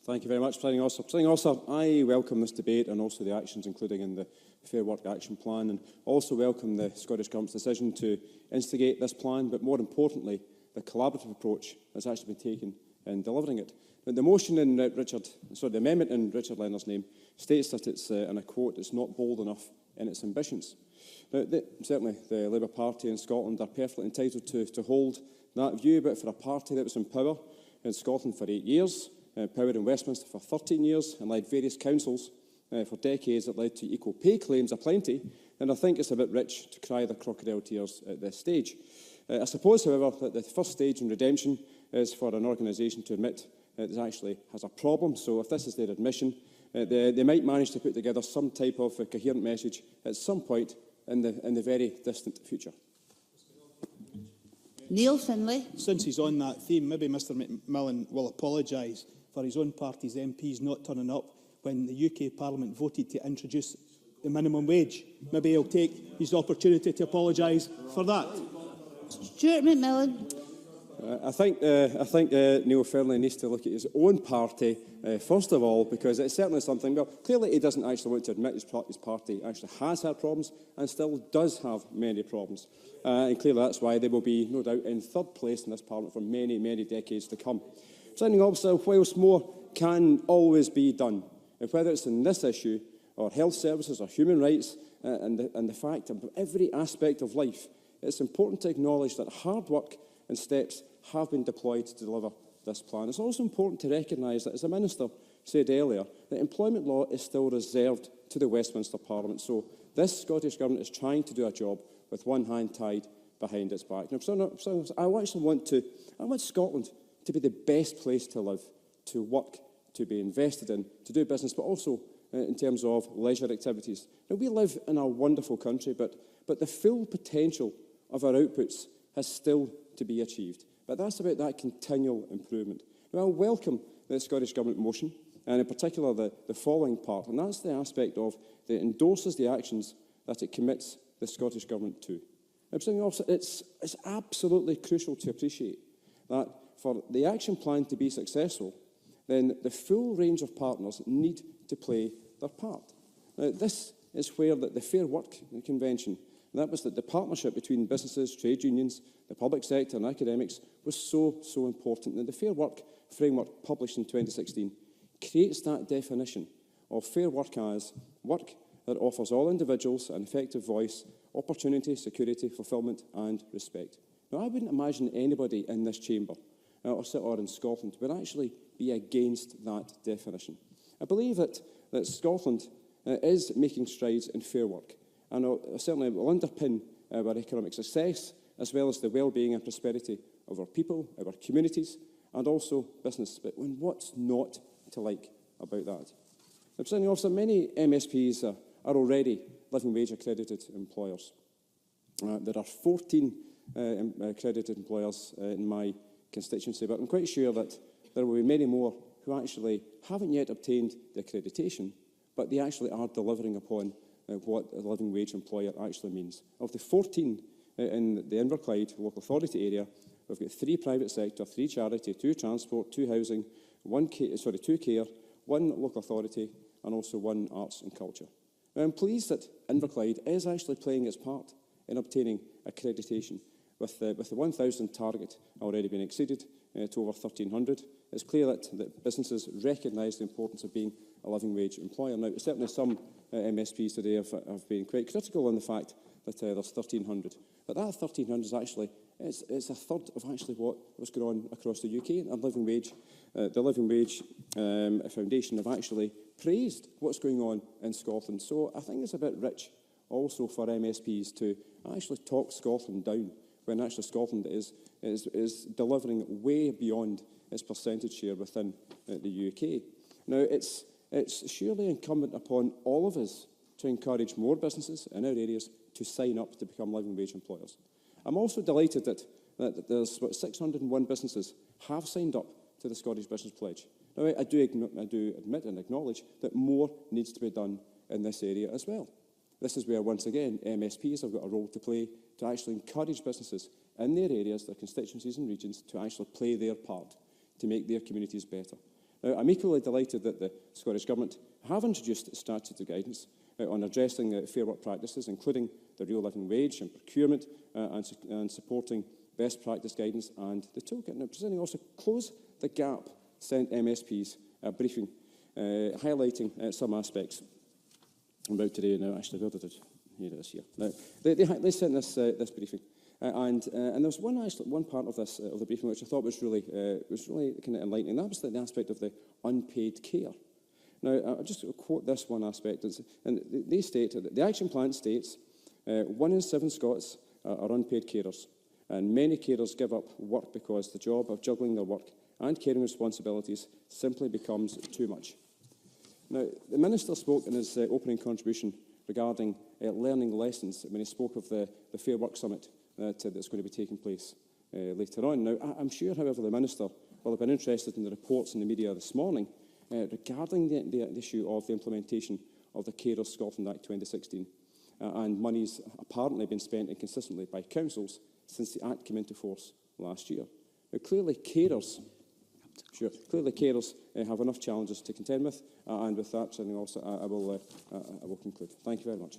Thank you very much, Presiding Officer. Presiding Officer, I welcome this debate and also the actions including in the Fair Work Action Plan, and also welcome the Scottish Government's decision to instigate this plan, but more importantly, the collaborative approach that's actually been taken in delivering it. Now, the motion in the amendment in Richard Leonard's name states that it's, and I quote, "it's not bold enough in its ambitions." Now, certainly the Labour Party in Scotland are perfectly entitled to hold that view, but for a party that was in power in Scotland for 8 years, power in Westminster for 13 years, and led various councils for decades that led to equal pay claims aplenty, then I think it's a bit rich to cry the crocodile tears at this stage. I suppose, however, that the first stage in redemption is for an organisation to admit it actually has a problem. So if this is their admission, they might manage to put together some type of a coherent message at some point in the very distant future. Neil Finlay. Since he's on that theme, maybe Mr McMillan will apologise for his own party's MPs not turning up when the UK Parliament voted to introduce the minimum wage. Maybe he'll take his opportunity to apologise for that. Stuart McMillan. I think Neil Finlay needs to look at his own party, first of all, because it's certainly something, well, clearly he doesn't actually want to admit his party actually has had problems and still does have many problems. And clearly that's why they will be, no doubt, in third place in this Parliament for many, many decades to come. Presiding Officer, whilst more can always be done, and whether it's in this issue or health services or human rights and the fact of every aspect of life, it's important to acknowledge that hard work and steps have been deployed to deliver this plan. It's also important to recognise that, as the Minister said earlier, that employment law is still reserved to the Westminster Parliament. So this Scottish Government is trying to do a job with one hand tied behind its back. Now, I actually want Scotland to be the best place to live, to work, to be invested in, to do business, but also in terms of leisure activities. Now, we live in a wonderful country, but the full potential of our outputs has still to be achieved. But that's about that continual improvement. Now, I welcome the Scottish Government motion, and in particular the following part, and that's the aspect of that it endorses the actions that it commits the Scottish Government to. Now, it's absolutely crucial to appreciate that for the action plan to be successful, then the full range of partners need to play their part. Now, this is where the Fair Work Convention, and that was that the partnership between businesses, trade unions, the public sector and academics was so important. And the Fair Work Framework published in 2016 creates that definition of fair work as work that offers all individuals an effective voice, opportunity, security, fulfilment and respect. Now, I wouldn't imagine anybody in this chamber or in Scotland would actually be against that definition. I believe that Scotland is making strides in fair work, and certainly will underpin our economic success, as well as the well-being and prosperity of our people, our communities, and also business. But what's not to like about that? Now, Presiding Officer, many MSPs are already living wage accredited employers. There are 14 accredited employers in my constituency, but I'm quite sure that there will be many more who actually haven't yet obtained the accreditation, but they actually are delivering upon what a living wage employer actually means. Of the 14 in the Inverclyde local authority area, we've got 3 private sector, 3 charity, 2 transport, 2 housing, 2 care, 1 local authority, and also 1 arts and culture. Now, I'm pleased that Inverclyde is actually playing its part in obtaining accreditation, with the 1,000 target already being exceeded to over 1,300. It's clear that businesses recognise the importance of being a living wage employer. Now, certainly some MSPs today have been quite critical on the fact that there's 1,300. But that 1,300 is actually, it's a third of actually what's going on across the UK. And the Living Wage Foundation have actually praised what's going on in Scotland. So I think it's a bit rich also for MSPs to actually talk Scotland down, when actually Scotland is delivering way beyond its percentage share within the UK. Now, it's surely incumbent upon all of us to encourage more businesses in our areas to sign up to become living wage employers. I'm also delighted that there's about 601 businesses have signed up to the Scottish Business Pledge. Now, I do admit and acknowledge that more needs to be done in this area as well. This is where, once again, MSPs have got a role to play to actually encourage businesses in their areas, their constituencies and regions, to actually play their part to make their communities better. Now, I'm equally delighted that the Scottish Government have introduced statutory guidance on addressing fair work practices, including the real living wage and procurement, and supporting best practice guidance and the toolkit. Now, Presiding also close the gap sent MSPs a briefing highlighting some aspects about today. Now, actually, where did it? Here it is here. Now, they sent this briefing, and there was one part of this of the briefing which I thought was really kind of enlightening. That was the aspect of the unpaid care. Now, I'll just quote this one aspect, and they state that the action plan states 1 in 7 Scots are unpaid carers, and many carers give up work because the job of juggling their work and caring responsibilities simply becomes too much. Now, the Minister spoke in his opening contribution regarding learning lessons when he spoke of the Fair Work Summit that's going to be taking place later on. Now, I'm sure, however, the Minister will have been interested in the reports in the media this morning regarding the issue of the implementation of the Carers Scotland Act 2016 and monies apparently been spent inconsistently by councils since the Act came into force last year. Now, clearly carers have enough challenges to contend with, and with that, I will conclude. Thank you very much.